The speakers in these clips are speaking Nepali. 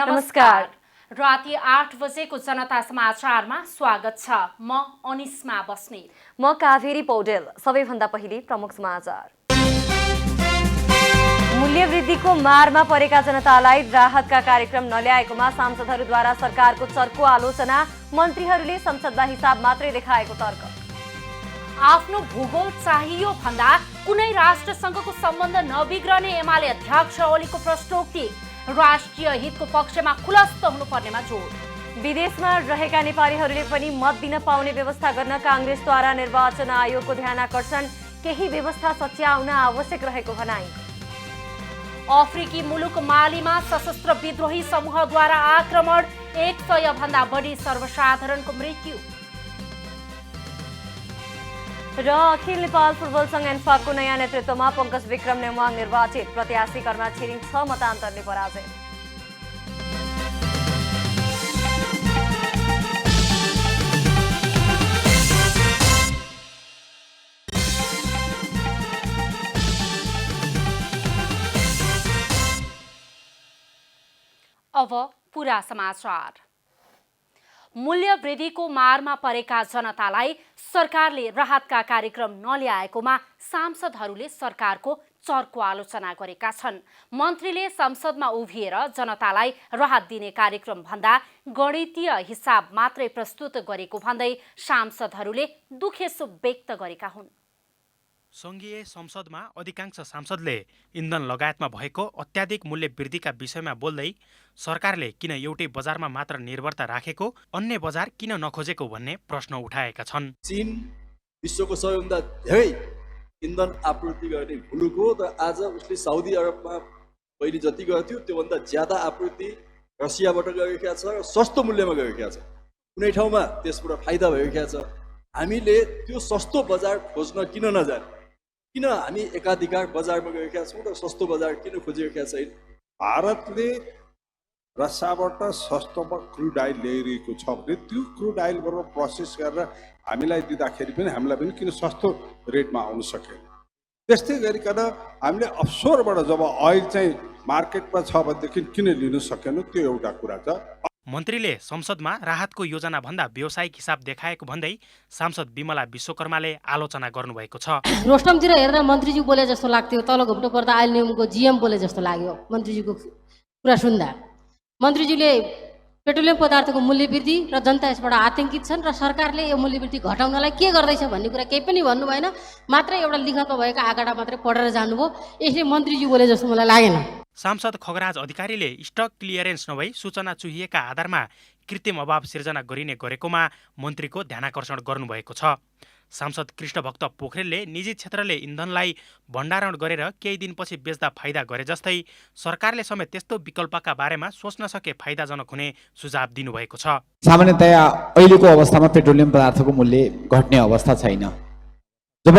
नमस्कार। राति 8 बजेको जनता समाचारमा स्वागत छ। म अनिस्मा बस्नेत। म कावेरी पौडेल। सबैभन्दा पहिले प्रमुख समाचार। मूल्य वृद्धिको मारमा परेका जनतालाई राहतका कार्यक्रम नल्याएकोमा सांसदहरूद्वारा सरकारको चर्को आलोचना। मन्त्रीहरूले संसदमा हिसाब मात्रै देखाएको तर्क। आफ्नो भूगोल चाहियो भन्दा कुनै राष्ट्रसँगको सम्बन्ध नबिग्रने एमाले अध्यक्ष ओलीको प्रश्नोक्ति। राष्ट्रिय हितको पक्षमा खुलस्त हुनुपर्नेमा जोड। विदेशमा रहेका नेपालीहरूले पनि मत दिन पाउने व्यवस्था गर्न कांग्रेसद्वारा निर्वाचन आयोगको ध्यान आकर्षण। केही व्यवस्था सच्याउन आवश्यक रहेको भनाई। अफ्रिकी मुलुक मालीमा सशस्त्र विद्रोही समूहद्वारा आक्रमण। 100 भन्दा बढी सर्वसाधारणको मृत्यु। र अखिल नेपाल फुटबल संघ एन्फाको नयाँ नेतृत्वमा पंकज विक्रम नेवाङ निर्वाचित। प्रत्याशी कर्मा छिरिङ 6 मतान्तरले पराजय। अब पूरा समाचार। मूल्य वृद्धिको मारमा परेका जनतालाई सरकारले राहतका कार्यक्रम नल्याएकोमा सांसदहरूले सरकारको चर्को आलोचना गरेका छन्। मन्त्रीले संसदमा उभिएर जनतालाई राहत दिने कार्यक्रम भन्दा गणितीय हिसाब मात्रै प्रस्तुत गरेको भन्दै सांसदहरूले दुखेसो व्यक्त गरेका हुन्। संघीय संसदमा अधिकांश सांसदले इन्धन लगायतमा भएको अत्याधिक मूल्य वृद्धिका विषयमा बोल्दै सरकारले किन एउटै बजारमा मात्र निर्भरता राखेको, अन्य बजार किन नखोजेको भन्ने प्रश्न उठाएका छन्। चीन विश्वको सबैभन्दा धेरै इन्धन आपूर्ति गर्ने मुलुक हो, तर आज उसले साउदी अरबमा पहिले जति गर्थ्यो त्योभन्दा ज्यादा आपूर्ति रसियाबाट गरिरहेको छ र सस्तो मूल्यमा गरिरहेको छ। कुनै ठाउँमा त्यसबाट फाइदा भइरहेको छ। हामीले त्यो सस्तो बजार खोज्न किन नजाने? किन हामी एकाधिकार बजारमा गएका छौँ र सस्तो बजार किन खोजिरहेका छैन? भारतले रसियाबाट सस्तोमा क्रुड अइल ल्याइरहेको छ भने त्यो क्रुड अइलबाट प्रोसेस गरेर हामीलाई दिँदाखेरि पनि हामीलाई पनि किन सस्तो रेटमा आउन सकेन? त्यस्तै गरिकन हामीले अफसोरबाट जब अइल चाहिँ मार्केटमा छ भनेदेखि किन लिन सकेनौँ, त्यो एउटा कुरा छ। मन्त्रीले संसदमा राहतको योजना भन्दा व्यावसायिक हिसाब देखाएको भन्दै सांसद विमला विश्वकर्माले आलोचना गर्नुभएको छ। रोस्टमतिर हेर्दा मन्त्रीजी बोले जस्तो लाग्थ्यो, तल घुम्नु पर्दा आइल नियमको जीएम बोले जस्तो लाग्यो मन्त्रीजीको कुरा सुन्दा। मन्त्रीजीले पेट्रोलियम पदार्थको मूल्य वृद्धि र जनता यसबाट आतंकित छन् र सरकारले यो मूल्य वृद्धि घटाउनलाई के गर्दैछ भन्ने कुरा केही पनि भन्नु भएन। मात्र एउटा लिखतमा भएका आँकडा मात्रै पढेर जानुभयो। यसले मन्त्रीजी बोले जस्तो मलाई लागेन। सांसद खगराज अधिकारीले स्टक क्लियरेन्स नभई सूचना चुहिएका आधारमा कृत्रिम अभाव सिर्जना गरिने गरेकोमा मन्त्रीको ध्यानाकर्षण गर्नुभएको छ। सांसद कृष्णभक्त पोखरेलले निजी क्षेत्रले इन्धनलाई भण्डारण गरेर केही दिनपछि बेच्दा फाइदा गरे जस्तै सरकारले समेत त्यस्तो विकल्पका बारेमा सोच्न सके फाइदाजनक हुने सुझाव दिनुभएको छ। सामान्यतया अहिलेको अवस्थामा पेट्रोलियम पदार्थको मूल्य घट्ने अवस्था छैन। जब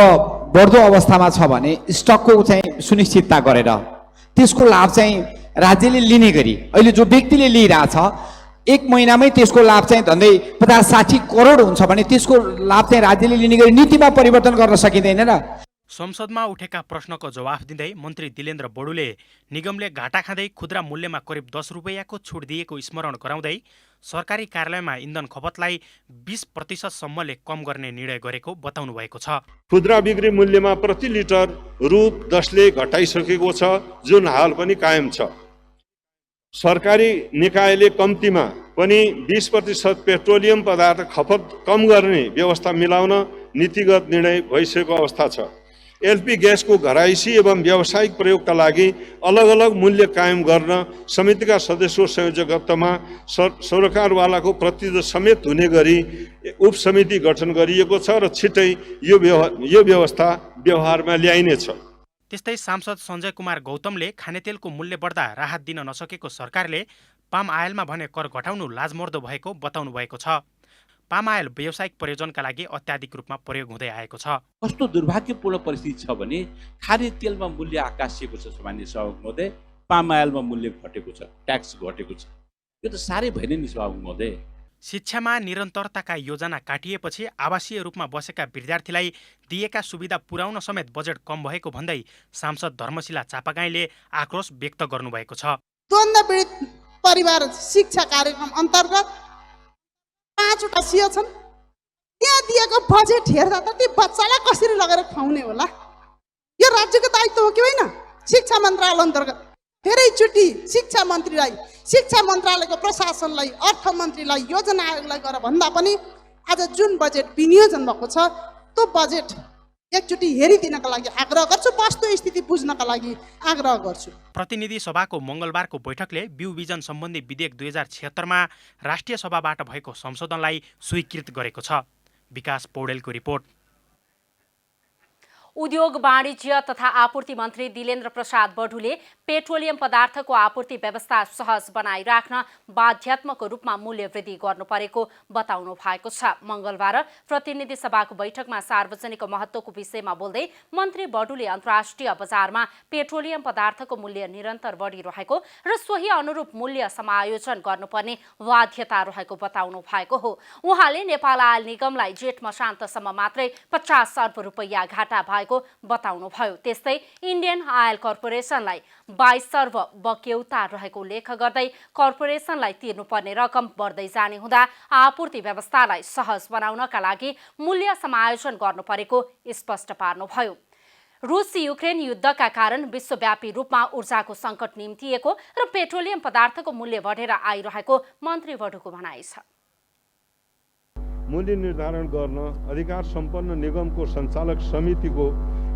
बढ्दो अवस्थामा छ भने स्टकको चाहिँ सुनिश्चितता गरेर त्यसको लाभ चाहिँ राज्यले लिने गरी अहिले जो व्यक्तिले लिइरहेछ 1 महिनामै त्यसको लाभ चाहिँ धन्दै 50-60 करोड हुन्छ भने त्यसको लाभ चाहिँ राज्यले लिने गरी नीतिमा परिवर्तन गर्न सकिँदैन र? संसदमा उठेका प्रश्नको जवाफ दिँदै मन्त्री दिलेन्द्र बडुले निगमले घाटा खाँदै खुद्रा मूल्यमा करिब 10 रुपैयाँको छुट दिएको स्मरण गराउँदै सरकारी कार्यालयमा इन्धन खपतलाई 20% सम्मले कम गर्ने निर्णय गरेको बताउनु भएको छ। खुद्रा बिक्री मूल्यमा प्रति लिटर रु 10ले घटाइसकेको छ, जुन हाल पनि कायम छ। सरकारी निकायले कम्तीमा पनि 20% पेट्रोलियम पदार्थ खपत कम गर्ने व्यवस्था मिलाउन नीतिगत निर्णय भइसकेको अवस्था छ। एलपी ग्यासको घराइसी एवं व्यावसायिक प्रयोगका लागि अलग अलग मूल्य कायम गर्न समितिका सदस्य संयोजकत्वमा सरकारवालाको प्रतिनिधित्व समेत हुने गरी उपसमिति गठन गरिएको छ र छिटै यो व्यवस्था व्यवहारमा ल्याइनेछ। त्यस्तै सांसद सञ्जय कुमार गौतमले खानेतेलको मूल्य बढ्दा राहत दिन नसकेको सरकारले पाम आयलमा भने कर घटाउनु लाजमर्दो भएको बताउनु भएको छ। पाम आयल व्यावसायिक प्रयोजनका लागि अत्याधिक रूपमा प्रयोग हुँदै आएको छ। कस्तो दुर्भाग्यपूर्ण परिस्थिति छ भने खाने तेलमा मूल्य आकाशिएको छ सामान्य सभामुख महोदय, पाम आयलमा मूल्य घटेको छ, ट्याक्स घटेको छ। यो त साह्रै भएन नि सभामुख महोदय। शिक्षामा निरन्तरताका योजना काटिएपछि आवासीय रूपमा बसेका विद्यार्थीलाई दिएका सुविधा पुर्याउन समेत बजेट कम भएको भन्दै सांसद धर्मशिला चापागाईले आक्रोश व्यक्त गर्नुभएको छ। द्वन्द्व पीडित परिवार शिक्षा कार्यक्रम अन्तर्गत 5 वटा सियो छन्। त्यहाँ दिएको बजेट हेर्दा त ती बच्चालाई कसरी लगेर खुवाउने होला? यो राज्यको दायित्व हो कि होइन? शिक्षा मन्त्रालय अन्तर्गत धेरैचोटि शिक्षा मन्त्रीलाई, शिक्षा मन्त्रालयको प्रशासनलाई, अर्थमन्त्रीलाई, योजना आयोगलाई गएर भन्दा पनि आज जुन बजेट विनियोजन भएको छ त्यो बजेट एकचोटि हेरिदिनका लागि आग्रह गर्छु, वस्तुस्थिति बुझ्नका लागि आग्रह गर्छु। प्रतिनिधि सभाको मङ्गलबारको बैठकले बिउ बिजन सम्बन्धी विधेयक 2076मा राष्ट्रिय सभाबाट भएको संशोधनलाई स्वीकृत गरेको छ। विकास पौडेलको रिपोर्ट। उद्योग वाणिज्य तथा आपूर्ति मन्त्री दिलेन्द्र प्रसाद बढुले पेट्रोलियम पदार्थको आपूर्ति व्यवस्था सहज बनाइराख्न बाध्यात्मक रूपमा मूल्य वृद्धि गर्नु परेको बताउनु भएको छ। मङ्गलबार प्रतिनिधि सभाको बैठकमा सार्वजनिक महत्त्वको विषयमा बोल्दै मन्त्री बढुले अन्तर्राष्ट्रिय बजारमा पेट्रोलियम पदार्थको मूल्य निरन्तर बढिरहेको र सोही अनुरूप मूल्य समायोजन गर्नुपर्ने बाध्यता रहेको बताउनु भएको हो। उहाँले नेपाल आयल निगमलाई जेठ मसान्तसम्म मात्रै 50 अर्ब रुपैयाँ घाटा भएको बताउनु भयो। त्यस्तै इन्डियन आयल कर्पोरेसनलाई 22 अर्ब बक्यौता रहेको उल्लेख गर्दै कर्पोरेसनलाई तिर्नुपर्ने रकम बढ्दै जाने हुँदा आपूर्ति व्यवस्थालाई सहज बनाउनका लागि मूल्य समायोजन गर्नु परेको स्पष्ट पार्नुभयो। रुस युक्रेन युद्धका कारण विश्वव्यापी रूपमा ऊर्जाको सङ्कट निम्तिएको र पेट्रोलियम पदार्थको मूल्य बढेर आइरहेको मन्त्री बढुको भनाइ छ। मूल्य निर्धारण गर्न अधिकार सम्पन्न निगमको सञ्चालक समितिको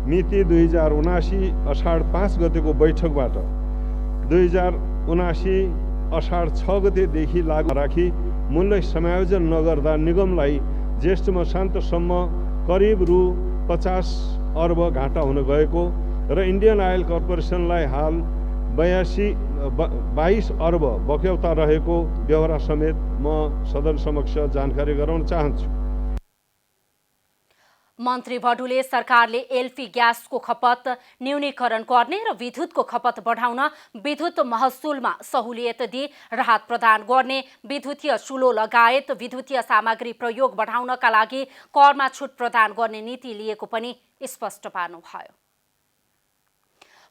मिति 2079 अषाढ 5 गतेको बैठकबाट 2079 अषाढ 6 गतेदेखि लागू राखी मूल्य समायोजन नगर्दा निगमलाई ज्येष्ठ मसान्तसम्म करिब रु 50 अर्ब घाटा हुन गएको र इन्डियन आयल कर्पोरेसनलाई हाल 22 अर्ब बक्यौता रहेको व्यवहार समेत म सदन समक्ष जानकारी गराउन चाहन्छु। मन्त्री बढुले सरकारले एलपी ग्यासको खपत न्यूनीकरण गर्ने र विद्युतको खपत बढाउन विद्युत महसुलमा सहुलियत दिई राहत प्रदान गर्ने, विद्युतीय चुलो लगायत विद्युतीय सामग्री प्रयोग बढाउनका लागि करमा छुट प्रदान गर्ने नीति लिएको पनि स्पष्ट पार्नुभयो।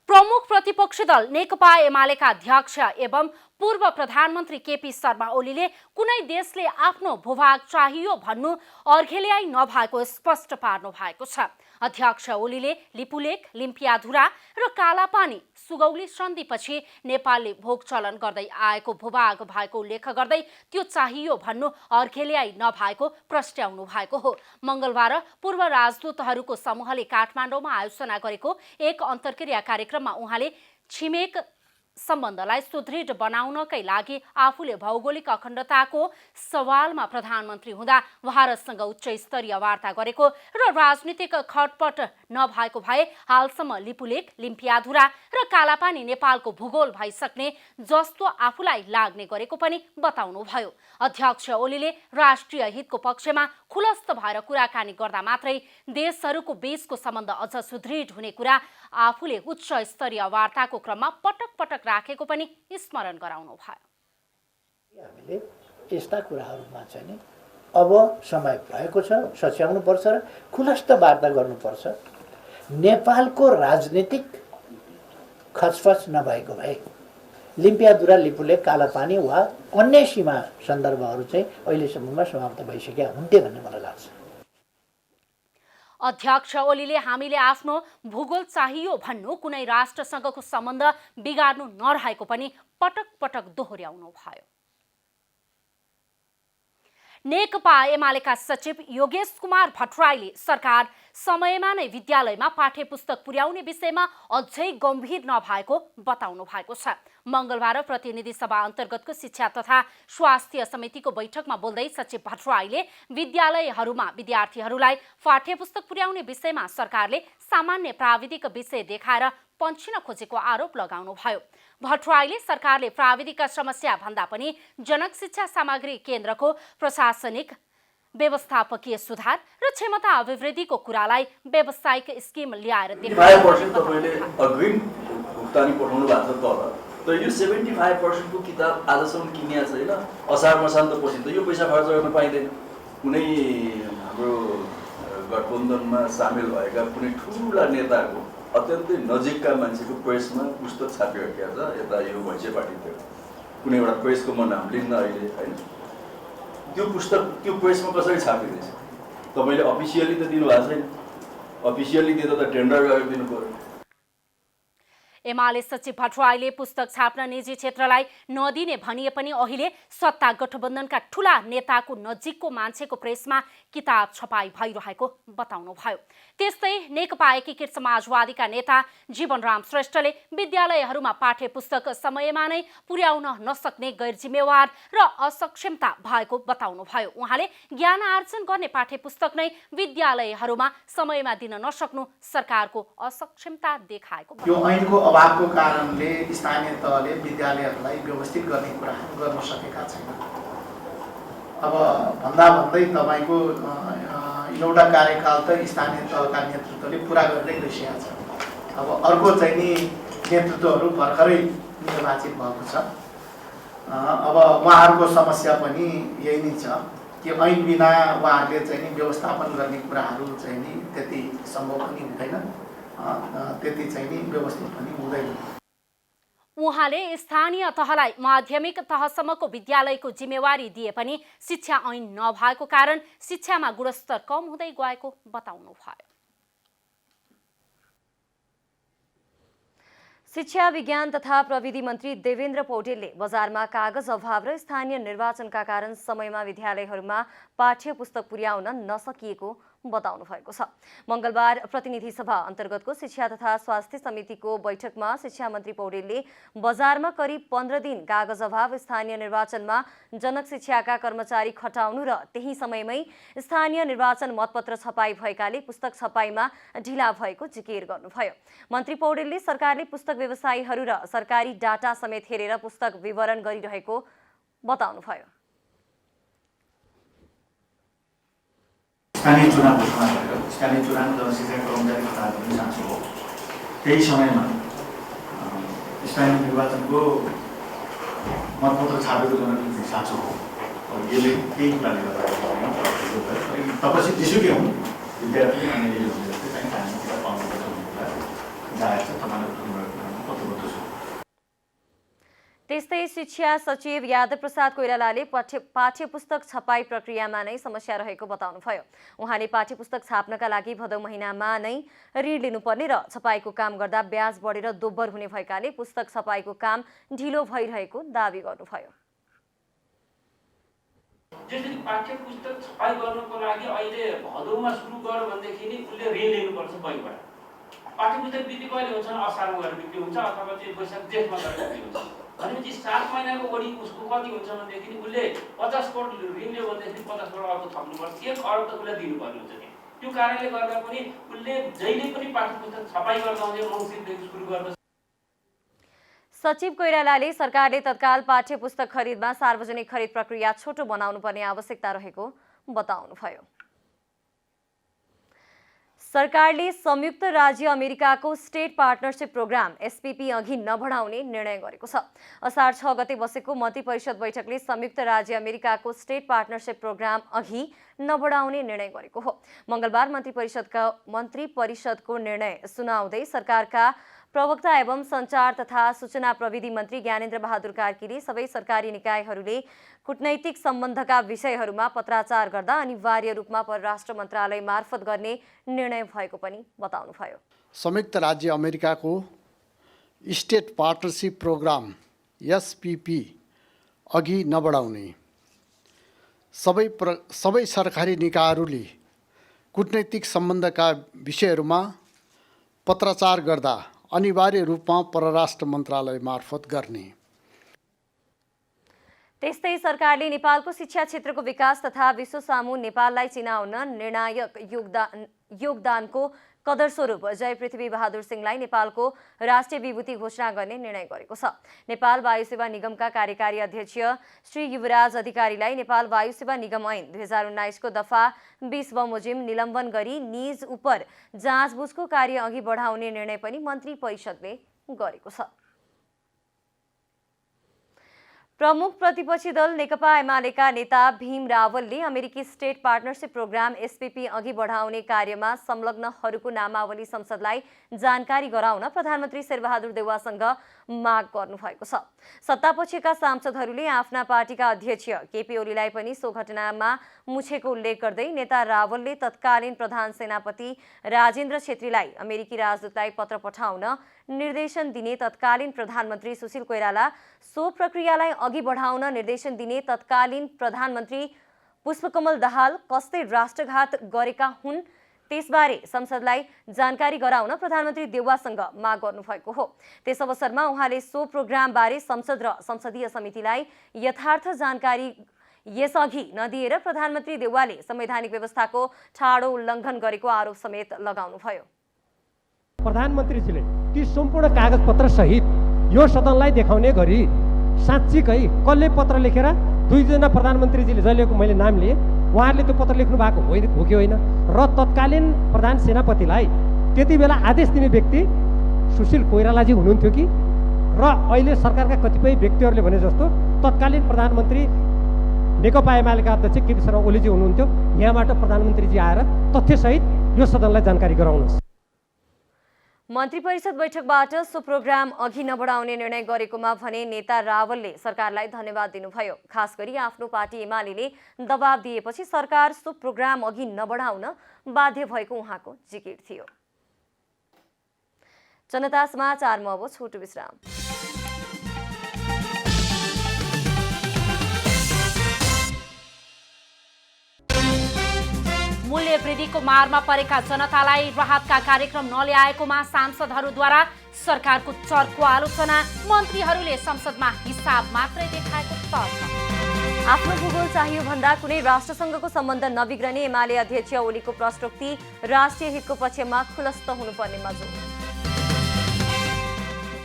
प्रमुख प्रतिपक्षी दल नेकपा एमालेका अध्यक्ष एवं पूर्व प्रधानमन्त्री केपी शर्मा ओलीले कुनै देशले आफ्नो भूभाग चाहियो भन्नु अर्घेल्याई नभएको स्पष्ट पार्नु भएको छ। अध्यक्ष ओलीले लिपुलेक, लिम्पियाधुरा र कालापानी सुगौली सन्धिपछि नेपालले भोग चलन गर्दै आएको भूभाग भएको उल्लेख गर्दै त्यो चाहियो भन्नु अर्घेल्याई नभएको प्रस्ट्याउनु भएको हो। मङ्गलबार पूर्व राजदूतहरूको समूहले काठमाडौँमा आयोजना गरेको एक अन्तर्क्रिया कार्यक्रममा उहाँले छिमेक सम्बन्धलाई सुदृढ बनाउनकै लागि आफूले भौगोलिक अखण्डताको सवालमा प्रधानमन्त्री हुँदा भारतसँग उच्च स्तरीय वार्ता गरेको र राजनीतिक खटपट नभएको भए हालसम्म लिपुलेक, लिम्पियाधुरा र कालापानी नेपालको भूगोल भइसक्ने जस्तो आफूलाई लाग्ने गरेको पनि बताउनुभयो। अध्यक्ष ओलीले राष्ट्रिय हितको पक्षमा खुलस्त भएर कुराकानी गर्दा मात्रै देशहरूको बीचको सम्बन्ध अझ सुदृढ हुने कुरा आफूले उच्च स्तरीय वार्ताको क्रममा पटक पटक राखेको पनि स्मरण गराउनु भयो। हामीले यस्ता कुराहरूमा चाहिँ अब समय भएको छ, सच्याउनुपर्छ र खुलस्त वार्ता गर्नुपर्छ। नेपालको राजनीतिक खचफच नभएको भए लिम्पियाधुरा, लिपुलेक, कालापानी वा अन्य सीमा सन्दर्भहरू चाहिँ अहिलेसम्ममा समाप्त भइसकेका हुन्थे भन्ने मलाई लाग्छ। अध्यक्ष ओलीले हामीले आफ्नो भूगोल चाहियो भन्नु कुनै राष्ट्रसँगको सम्बन्ध बिगार्नु नरहेको पनि पटक पटक दोहोर्याउनु भयो। नेकपा एमालेका सचिव योगेश कुमार भट्टराईले सरकार समयमा नै विद्यालयमा पाठ्यपुस्तक पुर्याउने विषयमा अझै गम्भीर नभएको बताउनु भएको छ। मङ्गलबार प्रतिनिधि सभा अन्तर्गतको शिक्षा तथा स्वास्थ्य समितिको बैठकमा बोल्दै सचिव भट्टराईले विद्यालयहरूमा विद्यार्थीहरूलाई पाठ्यपुस्तक पुर्याउने विषयमा सरकारले सामान्य प्राविधिक विषय देखाएर पन्छिन खोजेको आरोप लगाउनुभयो। भट्टराईले सरकारले प्राविधिक समस्या भन्दा पनि जनक शिक्षा सामग्री केन्द्रको प्रशासनिक व्यवस्थापकीय सुधार र क्षमता अभिवृद्धिको कुरालाई व्यावसायिक स्किम ल्याएर तपाईँले अग्रिम भुक्तानी पठाउनु भएको छ तल, तर यो 75% को किताब आजसम्म किनिया छैन। असार मसान्तपछि त यो पैसा खर्च गर्न पाइँदैन। कुनै हाम्रो गठबन्धनमा सामेल भएका कुनै ठुला नेताको अत्यन्तै नजिकका मान्छेको प्रेसमा पुस्तक छापिराखेको छ। यता यो भैँसे पार्टीतिर कुनै एउटा प्रेसको म नाम लिन्न अहिले होइन, त्यो पुस्तक त्यो प्रेसमा कसरी छापिँदैछ? तपाईँले अफिसियली त दिनुभएको छैन, अफिसियली दिँदा त टेन्डर गरेर दिनु पर्यो। एमाले सचिव भट्टराईले पुस्तक छाप्न निजी क्षेत्रलाई नदिने भनिए पनि अहिले सत्ता गठबन्धनका ठूला नेताको नजिकको मान्छेको प्रेसमा किताब छपाई भइरहेको बताउनुभयो। त्यस्तै नेकपा एकीकृत समाजवादीका नेता जीवनराम श्रेष्ठले विद्यालयहरूमा पाठ्य पुस्तक समयमा नै पुर्याउन नसक्ने गैर जिम्मेवार र असक्षमता भएको बताउनुभयो। उहाँले ज्ञान आर्जन गर्ने पाठ्य पुस्तक नै विद्यालयहरूमा समयमा दिन नसक्नु सरकारको असक्षमता देखाएको यो ऐनको अभावको कारणले स्थानीय तहले विद्यालयहरूलाई व्यवस्थित गर्ने कुराहरू गर्न सकेका छैनन्। अब भन्दै तपाईँको एउटा कार्यकाल त स्थानीय तहका नेतृत्वले पुरा गर्दै गइसकेका छ। अब अर्को चाहिँ नि नेतृत्वहरू भर्खरै निर्वाचित भएको छ। अब उहाँहरूको समस्या पनि यही नै छ कि ऐन बिना उहाँहरूले चाहिँ नि व्यवस्थापन गर्ने कुराहरू चाहिँ नि त्यति सम्भव पनि हुँदैन, त्यति चाहिँ नि व्यवस्थित पनि हुँदैन। उहाँले स्थानीय तहलाई माध्यमिक तहसम्मको विद्यालयको जिम्मेवारी दिए पनि शिक्षा ऐन नभएको कारण शिक्षामा गुणस्तर कम हुँदै गएको बताउनुभयो। शिक्षा विज्ञान तथा प्रविधि मन्त्री देवेन्द्र पौडेलले बजारमा कागज अभाव र स्थानीय निर्वाचनका कारण समयमा विद्यालयहरूमा पाठ्य पुस्तक पुर्याउन नसकिएको बताउनु भएको छ। मंगलबार प्रतिनिधि सभा अन्तर्गतको शिक्षा तथा स्वास्थ्य समितिको बैठकमा शिक्षा मन्त्री पौडेलले बजारमा करिब 15 दिन कागज अभाव, स्थानीय निर्वाचनमा जनक शिक्षाका कर्मचारी खटाउनु र त्यही समयमै स्थानीय निर्वाचन मतपत्र छपाई भएकाले पुस्तक छपाईमा ढिला भएको जिकिर गर्नुभयो। मन्त्री पौडेलले सरकारले पुस्तक व्यवसायीहरू र सरकारी डाटा समेत हेरेर पुस्तक विवरण गरिरहेको बताउनुभयो। स्थानीय चुनाव घोषणा गरेर स्थानीय चुनाव जनशिक्षा कर्मचारी खटाएर पनि चाहन्छु हो। त्यही समयमा स्थानीय निर्वाचनको मतपत्र छापेको जनशक्ति साँचो हो। यसले केही कुराले गर्दा तपाईँ जेसुकै हुन् विद्यार्थी अनि चाहिँ हामी किताब पाउनुपर्छ भन्ने कुरा जाहेर छ। तपाईँहरूको प्रतिबद्ध छु। त्यस्तै शिक्षा सचिव यादव प्रसाद कोइरालाले पाठ्य पुस्तक छपाई प्रक्रियामा नै समस्या रहेको बताउनुभयो। उहाँले पाठ्य पुस्तक छाप्नका लागि भदौ महिनामा नै ऋण लिनुपर्ने र छपाईको काम गर्दा ब्याज बढेर दोब्बर हुने भएकाले पुस्तक छपाईको काम ढिलो भइरहेको दावी गर्नुभयो। जसरी पाठ्य पुस्तक छपाई गर्नको लागि अहिले भदौमा सुरु गर्यो भनेदेखि नि उसले ऋण लिनुपर्छ बैंकबाट। पाठ्य पुस्तक बिक्री कहिले हुन्छ? असारमा गएर बिक्री हुन्छ अथवा चाहिँ वैशाख जेठमा गएर बिक्री हुन्छ। भनेपछि 7 महिनाको बढी उसको कति हुन्छ भनेदेखि उसले 50 करोड ऋण लियो भनेदेखि 50 करोड अर्को थप्नुपर्छ, 1 अरब त उसले दिनुपर्ने हुन्छ नि। त्यो कारणले गर्दा पनि उसले जहिले पनि पाठ्य पुस्तक छपाई गर्दा आउँदै मङ्सिरदेखि सुरु गर्दा। सचिव कोइरालाले सरकारले तत्काल पाठ्य पुस्तक खरिदमा सार्वजनिक खरिद प्रक्रिया छोटो बनाउनु पर्ने आवश्यकता रहेको बताउनुभयो। सरकारले संयुक्त राज्य अमेरिकाको स्टेट पार्टनरशिप प्रोग्राम एसपीपी अघि नबढाउने निर्णय गरेको छ। असार 6 गते बसेको मन्त्री परिषद बैठकले संयुक्त राज्य अमेरिकाको स्टेट पार्टनरशिप प्रोग्राम अघि नबढाउने निर्णय गरेको हो। मंगलबार मन्त्री परिषदको निर्णय सुनाउँदै सरकारका प्रवक्ता एवं संचार तथा सूचना प्रविधि मन्त्री ज्ञानेन्द्र बहादुर कार्कीले सबै सरकारी निकायहरूले कूटनैतिक सम्बन्धका विषयहरूमा पत्राचार गर्दा अनिवार्य रूपमा परराष्ट्र मन्त्रालय मार्फत गर्ने निर्णय भएको पनि बताउनुभयो। संयुक्त राज्य अमेरिकाको स्टेट पार्टनरशिप प्रोग्राम एसपीपी अघि नबढाउने, सबै सरकारी निकायहरूले कूटनैतिक सम्बन्धका विषयहरूमा पत्राचार गर्दा अनिवार्य रूपमा परराष्ट्र मन्त्रालय मार्फत गर्ने। त्यस्तै सरकारले नेपालको शिक्षा क्षेत्रको विकास तथा विश्वसामु नेपाललाई चिनाउन निर्णायक योगदानको कदर स्वरूप जय पृथ्वी बहादुर सिंहलाई नेपालको राष्ट्रिय विभूति घोषणा गर्ने निर्णय गरेको छ। नेपाल वायु सेवा निगमका कार्यकारी अध्यक्ष श्री युवराज अधिकारीलाई नेपाल वायु सेवा निगम ऐन 2019 को दफा 20 बमोजिम निलम्बन गरी निज उप जाँचबुझको कार्य अघि बढाउने निर्णय पनि मन्त्री परिषदले गरेको छ। प्रमुख प्रतिपक्षी दल नेकपा एमालेका नेता भीम रावलले अमेरिकी स्टेट पार्टनरशिप प्रोग्राम एसपीपी अघि बढाउने कार्यमा संलग्नहरूको नामावली संसदलाई जानकारी गराउन प्रधानमन्त्री शेरबहादुर देउवासँग माग गर्नुभएको छ। सत्तापक्षका सांसदहरूले आफ्ना पार्टीका अध्यक्ष केपी ओलीलाई पनि सो घटनामा मुछेको उल्लेख गर्दै नेता रावलले तत्कालीन प्रधान सेनापति राजेन्द्र छेत्रीलाई अमेरिकी राजदूतलाई पत्र पठाउन निर्देशन दिने, तत्कालीन प्रधानमन्त्री सुशील कोइराला सो प्रक्रियालाई अघि बढाउन निर्देशन दिने, तत्कालीन प्रधानमन्त्री पुष्पकमल दाहाल कस्तै राष्ट्रघात गरेका हुन् त्यसबारे संसदलाई जानकारी गराउन प्रधानमन्त्री देउवासँग माग गर्नुभएको हो। त्यस अवसरमा उहाँले सो प्रोग्रामबारे संसद र संसदीय समितिलाई यथार्थ जानकारी यसअघि नदिएर प्रधानमन्त्री देउवाले संवैधानिक व्यवस्थाको ठाडो उल्लङ्घन गरेको आरोप समेत लगाउनुभयो। प्रधानमन्त्रीजीले ती सम्पूर्ण कागजपत्र सहित यो सदनलाई देखाउने गरी साँच्चीकै कसले पत्र लेखेर, दुईजना प्रधानमन्त्रीजीले जहिलेको मैले नाम लिए उहाँहरूले त्यो पत्र लेख्नु भएको हो कि होइन, र तत्कालीन प्रधान सेनापतिलाई त्यति बेला आदेश दिने व्यक्ति सुशील कोइरालाजी हुनुहुन्थ्यो कि, र अहिले सरकारका कतिपय व्यक्तिहरूले भने जस्तो तत्कालीन प्रधानमन्त्री नेकपा एमालेका अध्यक्ष केपी शर्मा ओलीजी हुनुहुन्थ्यो। यहाँबाट प्रधानमन्त्रीजी आएर तथ्यसहित यो सदनलाई जानकारी गराउनुहोस्। मन्त्री परिषद बैठकबाट सो प्रोग्राम अघि नबढाउने निर्णय गरेकोमा भने नेता रावलले सरकारलाई धन्यवाद दिनुभयो। खास गरी आफ्नो पार्टी एमाले दबाब दिएपछि सरकार सो प्रोग्राम अघि नबढाउन बाध्य भएको उहाँको जिकिर थियो। जनता समाचारमा अब छोटो विश्राम। मूल्य वृद्धिको मारमा परेका जनतालाई राहतका कार्यक्रम नल्याएकोमा सांसदहरूद्वारा सरकारको चर्को आलोचना, मन्त्रीहरूले संसदमा हिसाब मात्रै देखाएको तर्क। आफ्नो भूगोल चाहियो भन्दा कुनै राष्ट्रसँगको सम्बन्ध नबिग्रने एमाले अध्यक्ष ओलीको प्रश्नोक्ति, राष्ट्रिय हितको पक्षमा खुलस्त हुनुपर्नेमा जोड।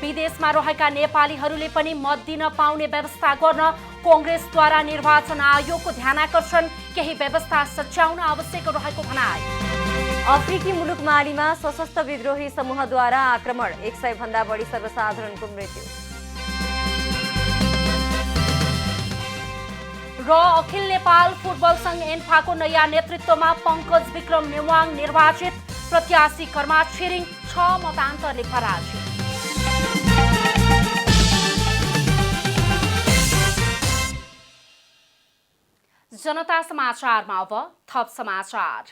विदेशमा रहेका नेपालीहरूले पनि मत दिन पाउने व्यवस्था गर्न कांग्रेसद्वारा निर्वाचन आयोगको ध्यानाकर्षण, केही व्यवस्था सच्याउन आवश्यक रहेको भनाइ। अफ्रिकी मुलुक मालीमा सशस्त्र विद्रोही समूहद्वारा आक्रमण, 100 भन्दा बढी सर्वसाधारणको मृत्यु। र अखिल नेपाल फुटबल संघ एन्फाको नयाँ नेतृत्वमा पंकज विक्रम नेवाङ निर्वाचित, प्रत्याशी कर्मा छिरिङ 6 मतान्तरले पराजित। जनता समाचारमा अब थप समाचार।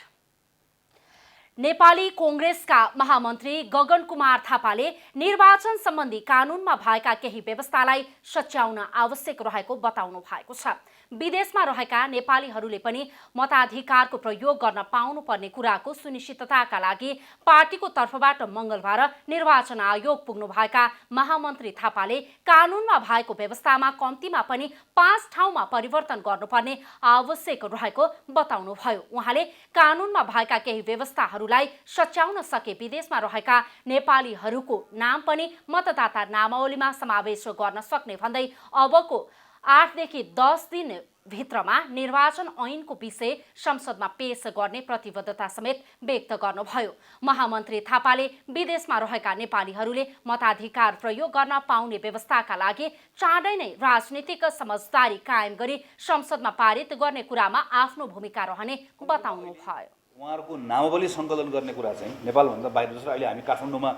नेपाली कांग्रेसका महामन्त्री गगन कुमार थापाले निर्वाचन सम्बन्धी कानूनमा भएका केही व्यवस्थालाई सच्याउन आवश्यक रहेको बताउनु भएको छ। विदेशमा रहेका नेपालीहरूले पनि मताधिकारको प्रयोग गर्न पाउनुपर्ने कुराको सुनिश्चितताका लागि पार्टीको तर्फबाट मंगलबार निर्वाचन आयोग पुग्नु भएका महामन्त्री थापाले कानूनमा भएको व्यवस्थामा कम्तीमा पनि 5 ठाउँमा परिवर्तन गर्नुपर्ने आवश्यक रहेको बताउनुभयो। उहाँले कानूनमा भएका केही व्यवस्थाहरूलाई सच्याउन सके विदेशमा रहेका नेपालीहरूको नाम पनि मतदाता नामावलीमा समावेश गर्न सक्ने भन्दै अबको 8 देखि 10 दिन भित्रमा निर्वाचन ऐनको विषय संसदमा पेश गर्ने प्रतिबद्धता समेत व्यक्त गर्नुभयो। महामन्त्री थापाले विदेशमा रहेका नेपालीहरूले मताधिकार प्रयोग गर्न पाउने व्यवस्थाका लागि चाँडै नै राजनीतिक समझदारी कायम गरी संसदमा पारित गर्ने कुरामा आफ्नो भूमिका रहने बताउनुभयो। उहाँहरूको नामावली सङ्कलन गर्ने कुरा चाहिँ नेपालभन्दा बाहिर, जस्तो अहिले हामी काठमाडौँमा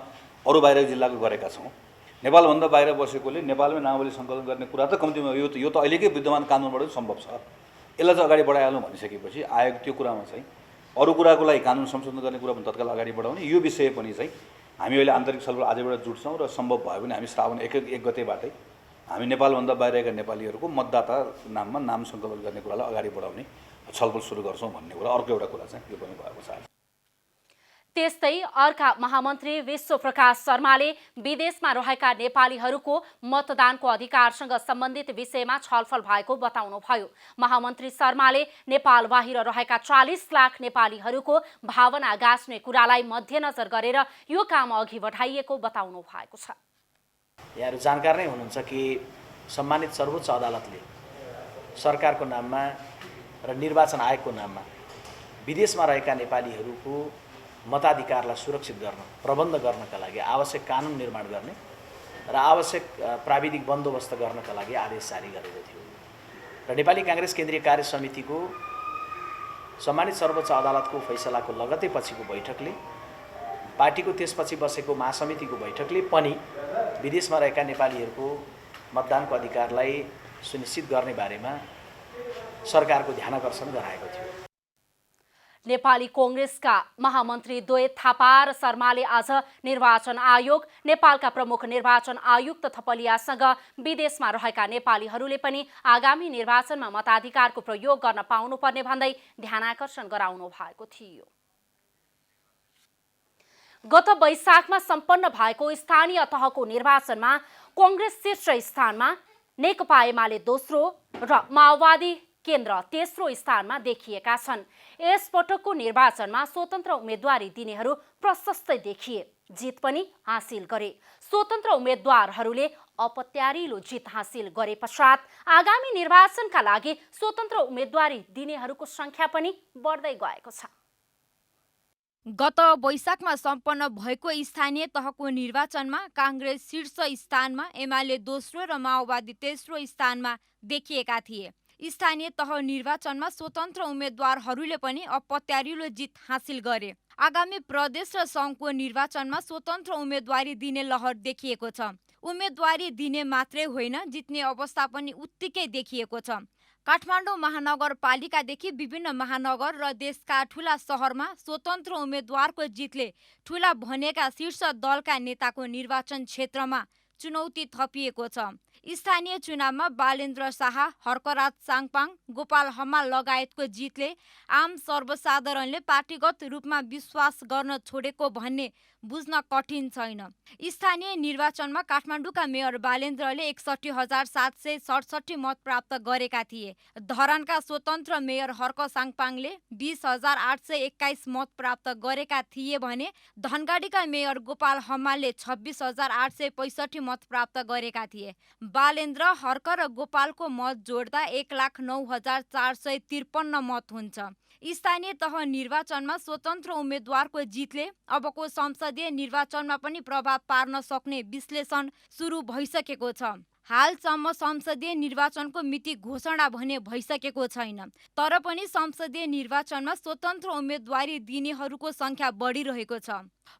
अरू बाहिर जिल्लाको गरेका छौँ, नेपालभन्दा बाहिर बसेकोले नेपालमै नामावली सङ्कलन गर्ने कुरा त कम्तीमा यो त अहिलेकै विद्यमान कानुनबाट पनि सम्भव छ। यसलाई चाहिँ अगाडि बढाइहालौँ भनिसकेपछि आयोग त्यो कुरामा चाहिँ अरू कुराको लागि कानुन संशोधन गर्ने कुरा पनि तत्काल अगाडि बढाउने, यो विषय पनि चाहिँ हामी अहिले आन्तरिक छलफल आजबाट जुट्छौँ र सम्भव भयो भने हामी श्रावण 1 गतेबाटै हामी नेपालभन्दा बाहिरका नेपालीहरूको मतदाता नाममा नाम सङ्कलन गर्ने कुरालाई अगाडि बढाउने छलफल सुरु गर्छौँ भन्ने कुरा अर्को एउटा कुरा चाहिँ यो पनि भएको छ। त्यस्तै अर्का महामन्त्री विश्वप्रकाश शर्माले विदेशमा रहेका नेपालीहरूको मतदानको अधिकारसँग सम्बन्धित विषयमा छलफल भएको बताउनुभयो। महामन्त्री शर्माले नेपाल बाहिर रहेका 40 लाख नेपालीहरूको भावना गाँच्ने कुरालाई मध्यनजर गरेर यो काम अघि बढाइएको बताउनु भएको छ। यहाँहरू जानकार नै हुनुहुन्छ कि सम्मानित सर्वोच्च अदालतले सरकारको नाममा र निर्वाचन आयोगको नाममा विदेशमा रहेका नेपालीहरूको मताधिकारलाई सुरक्षित गर्न, प्रबन्ध गर्नका लागि आवश्यक कानुन निर्माण गर्ने र आवश्यक प्राविधिक बन्दोबस्त गर्नका लागि आदेश जारी गरेको थियो र नेपाली काङ्ग्रेस केन्द्रीय कार्य समितिको सम्मानित सर्वोच्च अदालतको फैसलाको लगत्तै पछिको बैठकले पार्टीको त्यसपछि बसेको महासमितिको बैठकले पनि विदेशमा रहेका नेपालीहरूको मतदानको अधिकारलाई सुनिश्चित गर्ने बारेमा सरकारको ध्यानाकर्षण गराएको थियो। नेपाली कांग्रेसका महामन्त्री द्वय थापा र शर्माले आज निर्वाचन आयोग, नेपालका प्रमुख निर्वाचन आयुक्त थपलियासँग विदेशमा रहेका नेपालीहरूले पनि आगामी निर्वाचनमा मताधिकारको प्रयोग गर्न पाउनुपर्ने भन्दै ध्यानाकर्षण गराउनु भएको थियो। गत वैशाखमा सम्पन्न भएको स्थानीय तहको निर्वाचनमा कांग्रेस शीर्ष स्थानमा, नेकपा एमाले दोस्रो र माओवादी केन्द्र तेस्रो स्थानमा देखिएका छन्। यस पटकको निर्वाचनमा स्वतन्त्र उम्मेदवारी दिनेहरू प्रशस्तै देखिए, जित पनि हासिल गरे। स्वतन्त्र उम्मेदवारहरूले अपत्यारिलो जित हासिल गरे पश्चात आगामी निर्वाचनका लागि स्वतन्त्र उम्मेदवारी दिनेहरूको संख्या पनि बढ्दै गएको छ। गत वैशाखमा सम्पन्न भएको स्थानीय तहको निर्वाचनमा कांग्रेस शीर्ष स्थानमा, एमाले दोस्रो र माओवादी तेस्रो स्थानमा देखिएका थिए। स्थानीय तह निर्वाचनमा स्वतन्त्र उम्मेदवारहरूले पनि अपत्यारिलो जित हासिल गरे। आगामी प्रदेश र संघको निर्वाचनमा स्वतन्त्र उम्मेदवारी दिने लहर देखिएको छ। उम्मेदवारी दिने मात्रै होइन, जित्ने अवस्था पनि उत्तिकै देखिएको छ। काठमाडौँ महानगरपालिकादेखि विभिन्न महानगर र देशका ठूला शहरमा स्वतन्त्र उम्मेदवारको जितले ठूला भनेका शीर्ष दलका नेताको निर्वाचन क्षेत्रमा चुनौती थपिएको छ। स्थानीय चुनावमा बालेन्द्र शाह, हर्कराज साङपाङ, गोपाल हमाल लगायतको जितले आम सर्वसाधारणले पार्टीगत रूपमा विश्वास गर्न छोडेको भन्ने बुझ्न कठिन छैन। स्थानीय निर्वाचनमा काठमाडौँका मेयर बालेन्द्रले 61,767 मत प्राप्त गरेका थिए। धरानका स्वतन्त्र मेयर हर्क साङपाङले 20,821 मत प्राप्त गरेका थिए भने धनगढीका मेयर गोपाल हमालले 26,865 मत प्राप्त गरेका थिए। बालेन्द्र, हर्क र गोपालको मत जोड्दा 1,09,453 मत हुन्छ। स्थानीय तह निर्वाचनमा स्वतन्त्र उम्मेदवारको जितले अबको संसदीय निर्वाचनमा पनि प्रभाव पार्न सक्ने विश्लेषण सुरु भइसकेको छ। हालसम्म संसदीय निर्वाचनको मिति घोषणा भने भइसकेको छैन, तर पनि संसदीय निर्वाचनमा स्वतन्त्र उम्मेदवारी दिनेहरूको संख्या बढिरहेको छ।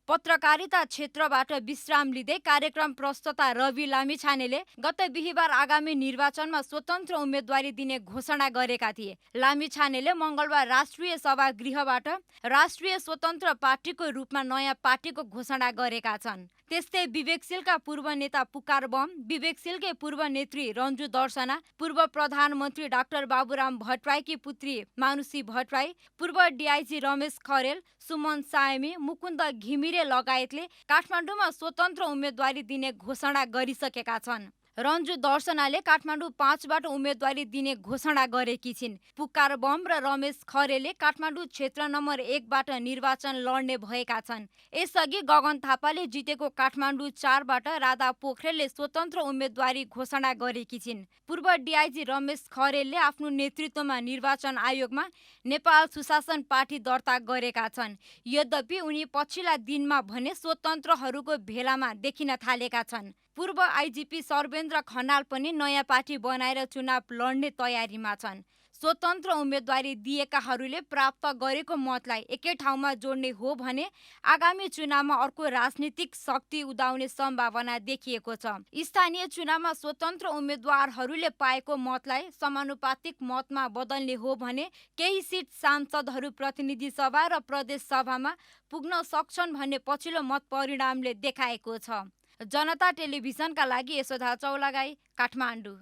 पत्रकारिता क्षेत्रबाट विश्राम लिँदै कार्यक्रम प्रस्तोता रवि लामिछानेले गत बिहीबार आगामी निर्वाचनमा स्वतन्त्र उम्मेदवारी दिने घोषणा गरेका थिए। लामिछानेले मंगलबार राष्ट्रिय सभागृहबाट राष्ट्रिय स्वतन्त्र पार्टीको रूपमा नयाँ पार्टीको घोषणा गरेका छन्। त्यस्तै विवेकशीलका पूर्व नेता पुकार बम, विवेकशीलकै पूर्व नेत्री रन्जु दर्शना, पूर्व प्रधानमन्त्री डाक्टर बाबुराम भट्टराईकी पुत्री मानुषी भट्टराई, पूर्व डिआइजी रमेश खरेल, सुमन सायमी, मुकुन्द घिमिरे लगायतले काठमाडौँमा स्वतन्त्र उम्मेदवारी दिने घोषणा गरिसकेका छन्। रन्जु दर्शनाले काठमाडौँ 5बाट उम्मेदवारी दिने घोषणा गरेकी छिन्। पुकार बम र रमेश खरेलले काठमाडौँ क्षेत्र नम्बर 1बाट निर्वाचन लड्ने भएका छन्। यसअघि गगन थापाले जितेको काठमाडौँ 4बाट राधा पोखरेलले स्वतन्त्र उम्मेदवारी घोषणा गरेकी छिन्। पूर्व डिआइजी रमेश खरेलले आफ्नो नेतृत्वमा निर्वाचन आयोगमा नेपाल सुशासन पार्टी दर्ता गरेका छन्। यद्यपि उनी पछिल्ला दिनमा भने स्वतन्त्रहरूको भेलामा देखिन थालेका छन्। पूर्व आइजिपी सर्वेन्द्र खनाल पनि नयाँ पार्टी बनाएर चुनाव लड्ने तयारीमा छन्। स्वतन्त्र उम्मेदवारी दिएकाहरूले प्राप्त गरेको मतलाई एकै ठाउँमा जोड्ने हो भने आगामी चुनावमा अर्को राजनीतिक शक्ति उदाउने सम्भावना देखिएको छ। स्थानीय चुनावमा स्वतन्त्र उम्मेदवारहरूले पाएको मतलाई समानुपातिक मतमा बदल्ने हो भने केही सिट सांसदहरू प्रतिनिधि सभा र प्रदेश सभामा पुग्न सक्छन् भन्ने पछिल्लो मत परिणामले देखाएको छ। जनता टेलिभिजनका लागि यशोधा चौलागाई, काठमाडौँ।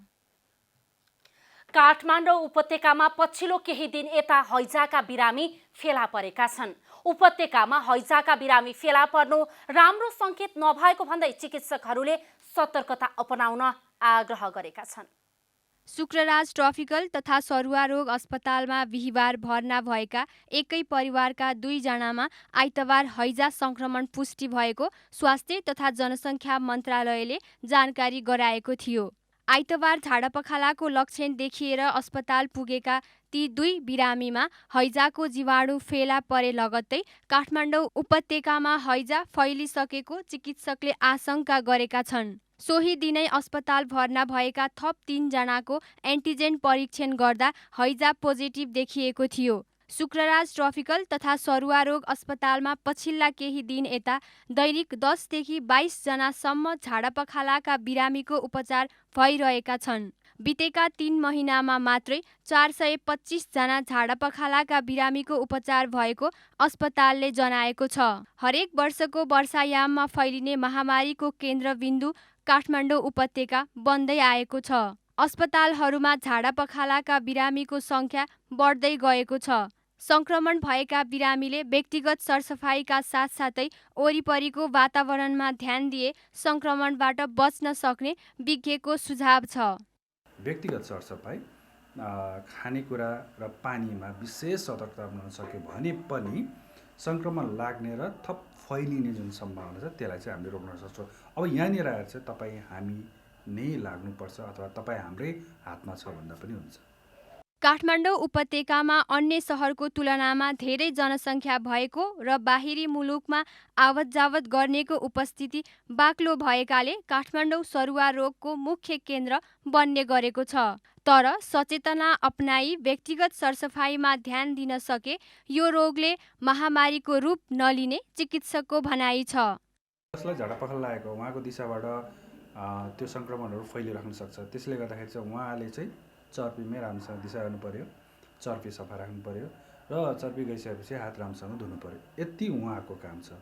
काठमाडौँ उपत्यकामा पछिल्लो केही दिन यता हैजाका बिरामी फेला परेका छन्। उपत्यकामा हैजाका बिरामी फेला पर्नु राम्रो संकेत नभएको भन्दै चिकित्सकहरूले सतर्कता अपनाउन आग्रह गरेका छन्। शुक्रराज ट्रपिकल तथा सरुवा रोग अस्पतालमा बिहीबार भर्ना भएका एकै परिवारका 2 जनामा आइतबार हैजा संक्रमण पुष्टि भएको स्वास्थ्य तथा जनसङ्ख्या मन्त्रालयले जानकारी गराएको थियो। आइतबार झाडापखालाको लक्षण देखिएर अस्पताल पुगेका ती 2 बिरामीमा हैजाको जीवाणु फेला परे लगत्तै काठमाडौँ उपत्यकामा हैजा फैलिसकेको चिकित्सकले आशंका गरेका छन्। सोही दिनै अस्पताल भर्ना भएका थप 3 जनाको एन्टिजेन परीक्षण गर्दा हैजा पोजिटिभ देखिएको थियो। शुक्रराज ट्रफिकल तथा सरुवा रोग अस्पतालमा पछिल्ला केही दिन यता दैनिक 10 देखि 22 जनासम्म झाडापखालाका बिरामीको उपचार भइरहेका छन्। बितेका 3 महिनामा मात्रै 425 जना झाडापखालाका बिरामीको उपचार भएको अस्पतालले जनाएको छ। हरेक वर्षको वर्षायाममा फैलिने महामारीको केन्द्रबिन्दु काठमाडौँ उपत्यका बन्दै आएको छ। अस्पतालहरूमा झाडापखालाका बिरामीको संख्या बढ्दै गएको छ। संक्रमण भएका बिरामीले व्यक्तिगत सरसफाइका साथसाथै वरिपरिको वातावरणमा ध्यान दिए संक्रमणबाट बच्न सक्ने विज्ञको सुझाव छ। व्यक्तिगत सरसफाइ, खानेकुरा र पानीमा विशेष सतर्कता अपनाउन सक्यो भने पनि संक्रमण लाग्ने र थप फैलिने जुन सम्भावना छ त्यसलाई चाहिँ हामीले रोक्न सक्छौँ। अब यहाँनिर आएर चाहिँ तपाईँ हामी नै लाग्नुपर्छ अथवा तपाईँ हाम्रै हातमा छ भन्दा पनि हुन्छ। काठमाडौँ उपत्यकामा अन्य सहरको तुलनामा धेरै जनसङ्ख्या भएको र बाहिरी मुलुकमा आवत जावत गर्नेको उपस्थिति बाक्लो भएकाले काठमाडौँ सरुवा रोगको मुख्य केन्द्र बन्ने गरेको छ। तर सचेतना अपनाई व्यक्तिगत सरसफाइमा ध्यान दिन सके यो रोगले महामारीको रूप नलिने चिकित्सकको भनाइ छ। जसलाई झाडापखाला लागेको उहाँको दिशाबाट त्यो सङ्क्रमणहरू फैलिराख्न सक्छ। त्यसले गर्दाखेरि चाहिँ उहाँले चाहिँ चर्पीमै राम्रोसँग दिशा गर्नु पर्यो, चर्पी सफा राख्नु पर्यो र चर्पी गइसकेपछि हात राम्रोसँग धुनु पर्यो। यति उहाँको काम छ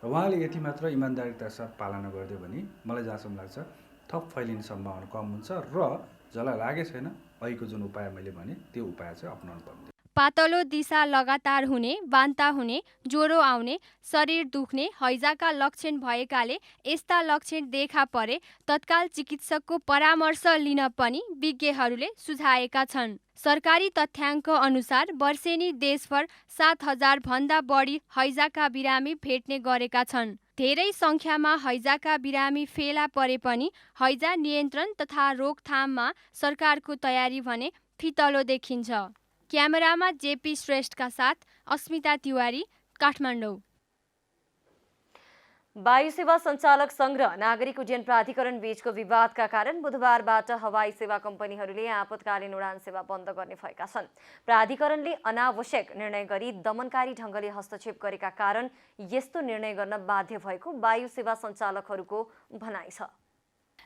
र उहाँले यति मात्र इमान्दारिताका साथ पालना गरिदियो भने मलाई जहाँसम्म लाग्छ थप फैलिने सम्भावना कम हुन्छ र जसलाई लागेको छैन अहिलेको जुन उपाय मैले भने त्यो उपाय चाहिँ अपनाउनु पर्ने। पातलो दिशा लगातार हुने, बान्ता हुने, ज्वरो आउने, शरीर दुख्ने, हैजाका लक्षण भएकाले यस्ता लक्षण देखा परे तत्काल चिकित्सकको परामर्श लिन पनि विज्ञहरूले सुझाएका छन्। सरकारी तथ्याङ्क अनुसार वर्षेनी देशभर 7,000 भन्दा बढी हैजाका बिरामी भेट्ने गरेका छन्। धेरै संख्यामा हैजाका बिरामी फेला परे पनि हैजा नियन्त्रण तथा रोकथाममा सरकारको तयारी भने फितलो देखिन्छ। क्यामेरामा जेपी श्रेष्ठका साथ अस्मिता तिवारी, काठमाडौँ। वायु सेवा सञ्चालक सङ्घ र नागरिक उड्डयन प्राधिकरण बीचको विवादका कारण बुधबारबाट हवाई सेवा कम्पनीहरूले आपतकालीन उडान सेवा बन्द गर्ने भएका छन्। प्राधिकरणले अनावश्यक निर्णय गरी दमनकारी ढङ्गले हस्तक्षेप गरेका कारण यस्तो निर्णय गर्न बाध्य भएको वायु सेवा सञ्चालकहरूको भनाइ छ।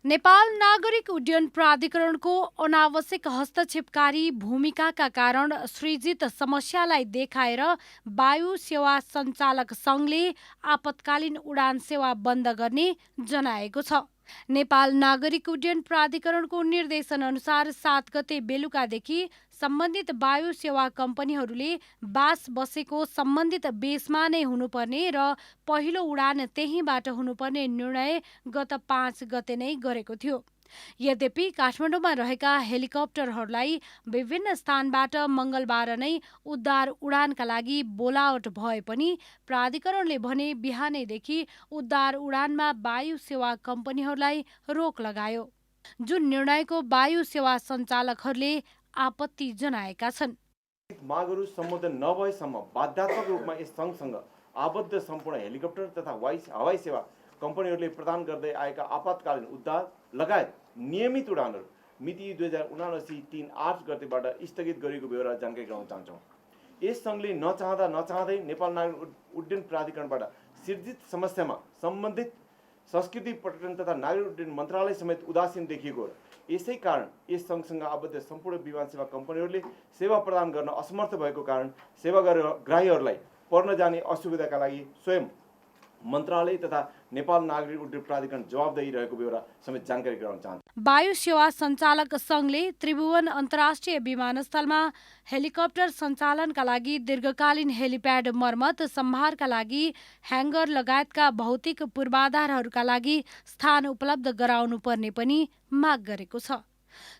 नेपाल नागरिक उड्डयन प्राधिकरणको अनावश्यक हस्तक्षेपकारी भूमिकाका कारण सृजित समस्यालाई देखाएर वायु सेवा सञ्चालक सङ्घले आपतकालीन उडान सेवा बन्द गर्ने जनाएको छ। नेपाल नागरिक उड्डयन प्राधिकरणको निर्देशन अनुसार 7 गते बेलुकादेखि सम्बन्धित वायु सेवा कम्पनीहरूले बास बसेको सम्बन्धित बेसमा नै हुनुपर्ने र पहिलो उडान त्यहीँबाट हुनुपर्ने निर्णय गत 5 गते नै गरेको थियो। यद्यपि काठमाडौँमा रहेका हेलिकप्टरहरूलाई विभिन्न स्थानबाट मङ्गलबार नै उद्धार उडानका लागि बोलावट भए पनि प्राधिकरणले भने बिहानैदेखि उद्धार उडानमा वायु सेवा कम्पनीहरूलाई रोक लगायो, जुन निर्णयको वायु सेवा सञ्चालकहरूले आपत्ति जनाएका छन्। मागहरू सम्बोधन नभएसम्म बाध्यात्मक रूपमा यस सङ्घसँग आबद्ध सम्पूर्ण हेलिकप्टर तथा हवाई सेवा कम्पनीहरूले प्रदान गर्दै आएका आपतकालीन उद्धार लगायत नियमित उडानहरू मिति 2079-3/8 गतेबाट स्थगित गरिएको बेहोरा जानकारी गराउन चाहन्छौँ। यस सङ्घले नचाहँदै नेपाल नागरिक उड्डयन प्राधिकरणबाट सिर्जित समस्यामा सम्बन्धित संस्कृति पर्यटन तथा नागरिक उड्डयन मन्त्रालय समेत उदासीन देखिएको हो। यसै कारण यस सङ्घसँग आबद्ध सम्पूर्ण विमान सेवा कम्पनीहरूले सेवा प्रदान गर्न असमर्थ भएको कारण सेवाग्राहीहरूलाई पर्न जाने असुविधाका लागि स्वयं मन्त्रालय तथा नेपाल नागरिक उड्डयन प्राधिकरण जवाबदेही रहेको बेहोरा समेत जानकारी गराउन चाहन्छ। वायु सेवा सञ्चालक सङ्घले त्रिभुवन अन्तर्राष्ट्रिय विमानस्थलमा हेलिकप्टर सञ्चालनका लागि दीर्घकालीन हेलिप्याड मर्मत, सम्भारका लागि ह्याङ्गर लगायतका भौतिक पूर्वाधारहरूका लागि स्थान उपलब्ध गराउनु पर्ने पनि माग गरेको छ।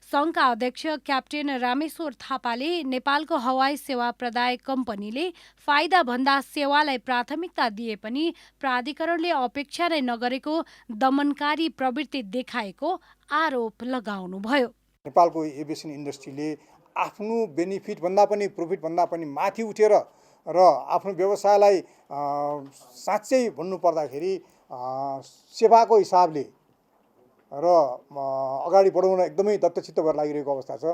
सङ्घका अध्यक्ष क्याप्टेन रामेश्वर थापाले नेपालको हवाई सेवा प्रदायक कम्पनीले फाइदाभन्दा सेवालाई प्राथमिकता दिए पनि प्राधिकरणले अपेक्षा नै नगरेको दमनकारी प्रवृत्ति देखाएको आरोप लगाउनुभयो। नेपालको एभिएसन इन्डस्ट्रीले आफ्नो बेनिफिट भन्दा पनि प्रफिट भन्दा पनि माथि उठेर र आफ्नो व्यवसायलाई साँच्चै भन्नुपर्दाखेरि सेवाको हिसाबले र अगाडि बढाउन एकदमै दत्तचित्त भएर लागिरहेको अवस्था छ।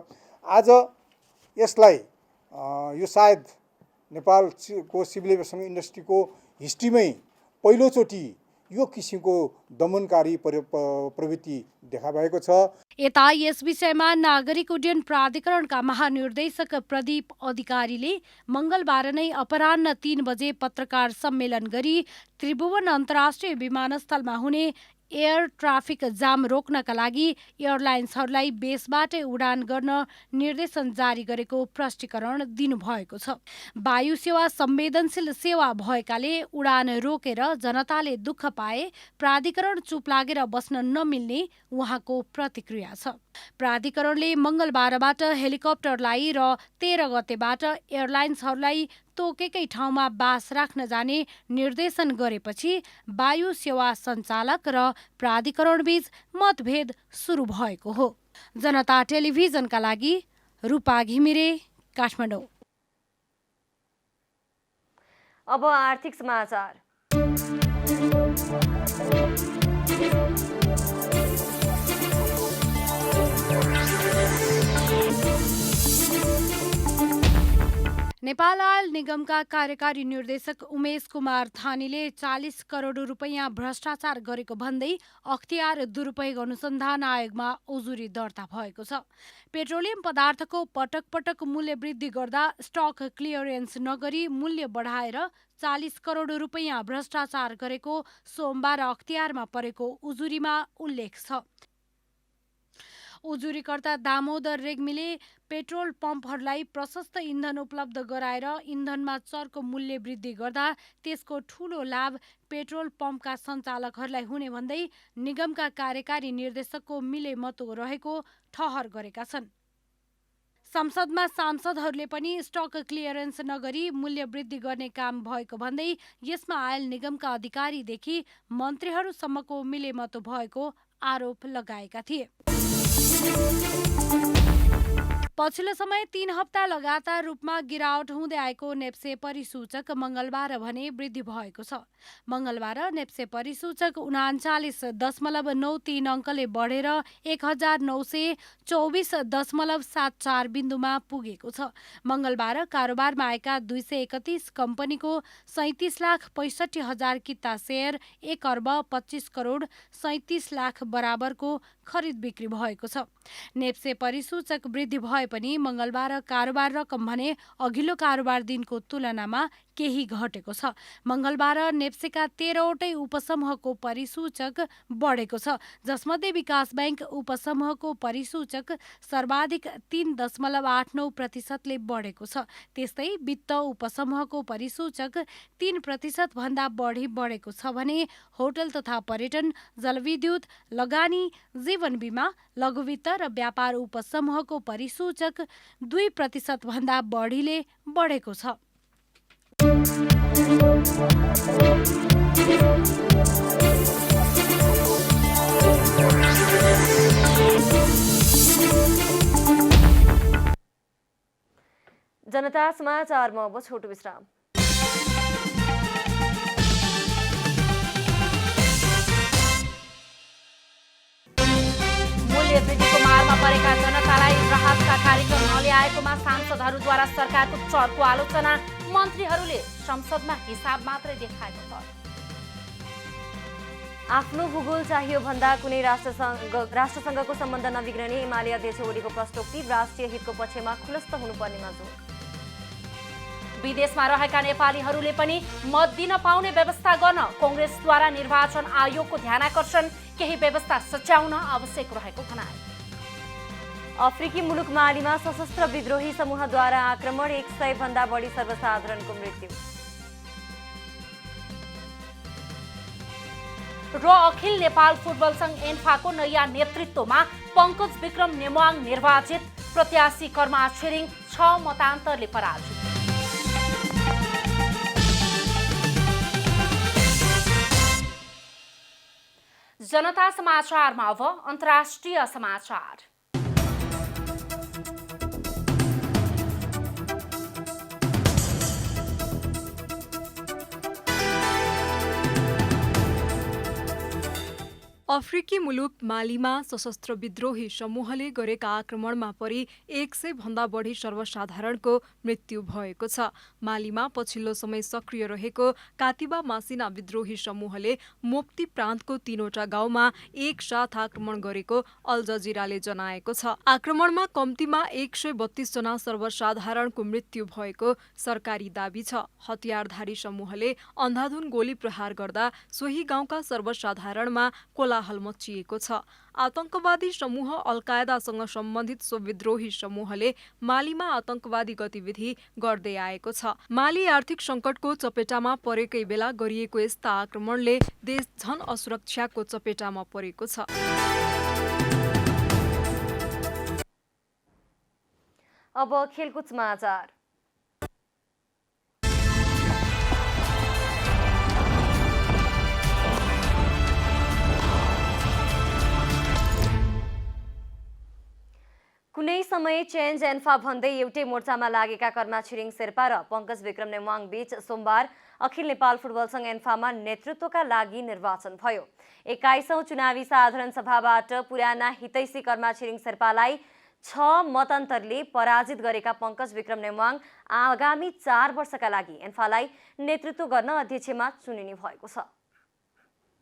आज यसलाई यो सायद नेपालको सिभिल एभिएसन इन्डस्ट्रीको हिस्ट्रीमै पहिलोचोटि यो किसिमको दमनकारी प्रवृत्ति देखा भएको छ। यता यस विषयमा नागरिक उड्डयन प्राधिकरणका महानिर्देशक प्रदीप अधिकारीले मंगलबार नै अपराह्न 3 बजे पत्रकार सम्मेलन गरी त्रिभुवन अन्तर्राष्ट्रिय विमानस्थलमा हुने एयर ट्राफिक जाम रोक्नका लागि एयरलाइन्सहरूलाई बेसबाटै उडान गर्न निर्देशन जारी गरेको प्रष्टीकरण दिनुभएको छ। वायु सेवा संवेदनशील सेवा भएकाले उडान रोकेर जनताले दुःख पाए प्राधिकरण चुप लागेर बस्न नमिल्ने उहाँको प्रतिक्रिया छ। प्राधिकरणले मंगलबारबाट हेलिकप्टरलाई र 13 गतेबाट एयरलाइन्सहरूलाई तोकेकै ठाउँमा बास राख्न जाने निर्देशन गरेपछि वायु सेवा सञ्चालक र प्राधिकरणबीच मतभेद सुरु भएको हो। जनता टेलिभिजनका लागि रूपा घिमिरे, काठमाडौँ। अब आर्थिक समाचार। नेपाल आयल निगमका कार्यकारी निर्देशक उमेश कुमार थानीले 40 करोड रुपैयाँ भ्रष्टाचार गरेको भन्दै अख्तियार दुरुपयोग अनुसन्धान आयोगमा उजुरी दर्ता भएको छ। पेट्रोलियम पदार्थको पटक पटक मूल्य वृद्धि गर्दा स्टक क्लियरेन्स नगरी मूल्य बढाएर 40 करोड रुपैयाँ भ्रष्टाचार गरेको सोमबार अख्तियारमा परेको उजुरीमा उल्लेख छ। उजुरीकर्ता दामोदर रेग्मीले पेट्रोल पम्पहरूलाई प्रशस्त इन्धन उपलब्ध गराएर इन्धनमा चर्को मूल्य वृद्धि गर्दा त्यसको ठूलो लाभ पेट्रोल पम्पका सञ्चालकहरूलाई हुने भन्दै निगमका कार्यकारी निर्देशकको मिलेमतो रहेको ठहर गरेका छन्। संसदमा सांसदहरूले पनि स्टक क्लियरेन्स नगरी मूल्य वृद्धि गर्ने काम भएको भन्दै यसमा आयल निगमका अधिकारीदेखि मन्त्रीहरूसम्मको मिलेमतो भएको आरोप लगाएका थिए। पछिल्लो समय 3 हप्ता लगातार रूपमा गिरावट हुँदै आएको नेप्से परिसूचक मंगलबार भने वृद्धि भएको छ। मंगलबार नेप्से परिसूचक 39.93 अङ्कले बढेर 1924.74 बिन्दुमा पुगेको छ। मंगलबार कारोबारमा आएका 231 कम्पनीको 37,65,000 किता सेयर 1 अर्ब 25 करोड 37 लाख बराबरको खरिद बिक्री भएको छ। नेप्से परिसूचक वृद्धि भए पनि मंगलबार कारोबार रकम भने अघिल्लो कारोबार दिनको तुलनामा केही घटेको छ। मंगलबार नेप्सेका 13वटै उपसमूहको परिसूचक बढेको छ, जसमध्ये विकास बैंक उपसमूहको परिसूचक सर्वाधिक 3.89% बढेको छ। त्यस्तै वित्त उपसमूहको परिसूचक 3% भन्दा बढी बढेको छ भने होटल तथा पर्यटन, जलविद्युत, लगानी, जीवन बीमा, लघुवित्त र व्यापार उपसमूहको परिसूचक 2% भन्दा बढीले बढेको छ। जनता समाचारमा अब छोटो विश्राम। मूल्य वृद्धिको मारमा परेका जनतालाई राहतका कार्यक्रम नल्याएकोमा सांसदहरूद्वारा सरकारको चर्को आलोचना, मन्त्रीहरूले संसदमा हिसाब मात्रै देखाएको छ। आफ्नो भूगोल चाहियो भन्दा कुनै राष्ट्रसँगको सम्बन्ध नबिग्रने एमाले अध्यक्ष ओलीको प्रश्नोक्ति, राष्ट्रिय हितको पक्षमा खुलस्त हुनुपर्नेमा जोड। विदेशमा रहेका नेपालीहरूले पनि मत दिन पाउने व्यवस्था गर्न कांग्रेसद्वारा निर्वाचन आयोगको ध्यानाकर्षण, केही व्यवस्था सच्याउन आवश्यक रहेको भनाइ। अफ्रिकी मुलुक मालीमा सशस्त्र विद्रोही समूहद्वारा आक्रमण, 100 भन्दा बढी सर्वसाधारणको मृत्यु। र अखिल नेपाल फुटबल संघ एन्फाको नयाँ नेतृत्वमा पंकज विक्रम नेमुवाङ निर्वाचित, प्रत्याशी कर्मा छिरिङ 6 मतान्तरले पराजित। जनता समाचारमा अब अन्तर्राष्ट्रिय समाचार। अफ्रिकी मुलुक मालीमा सशस्त्र विद्रोही समूहले गरेका आक्रमणमा परि 100 भन्दा बढी सर्वसाधारणको मृत्यु भएको छ। मालीमा पछिल्लो समय सक्रिय रहेको कातिबा मासिना विद्रोही समूहले मोप्ती प्रान्तको 3वटा गाउँमा एक साथ आक्रमण गरेको अल जजिराले जनाएको छ। आक्रमणमा कम्तीमा 132 जना सर्वसाधारणको मृत्यु भएको सरकारी दाबी छ। हतियारधारी समूहले अन्धाधुन गोली प्रहार गर्दा सोही गाउँका सर्वसाधारणमा कोलाहल मचिएको छ। आतंकवादी समूह अल कायदासँग सम्बन्धित सो विद्रोही समूहले मालीमा आतंकवादी गतिविधि गर्दै आएको छ। माली आर्थिक संकटको चपेटामा परेकै बेला गरिएको यस्ता आक्रमणले देश झन असुरक्षाको चपेटामा परेको छ। अब खेलकुद समाचार। कुनै समय चेन्ज एन्फा भन्दै एउटै मोर्चामा लागेका कर्मा छिरिङ शेर्पा र पंकज विक्रम नेवाङ बीच सोमबार अखिल नेपाल फुटबल संघ एन्फामा नेतृत्वका लागि निर्वाचन भयो। 21औं चुनावी साधारण सभाबाट पुराना हितैषी कर्मा छिरिङ शेर्पालाई 6 मतान्तरले पराजित गरेका पंकज विक्रम नेवाङ आगामी 4 वर्षका लागि एन्फालाई नेतृत्व गर्न अध्यक्षमा चुनिने भएको छ।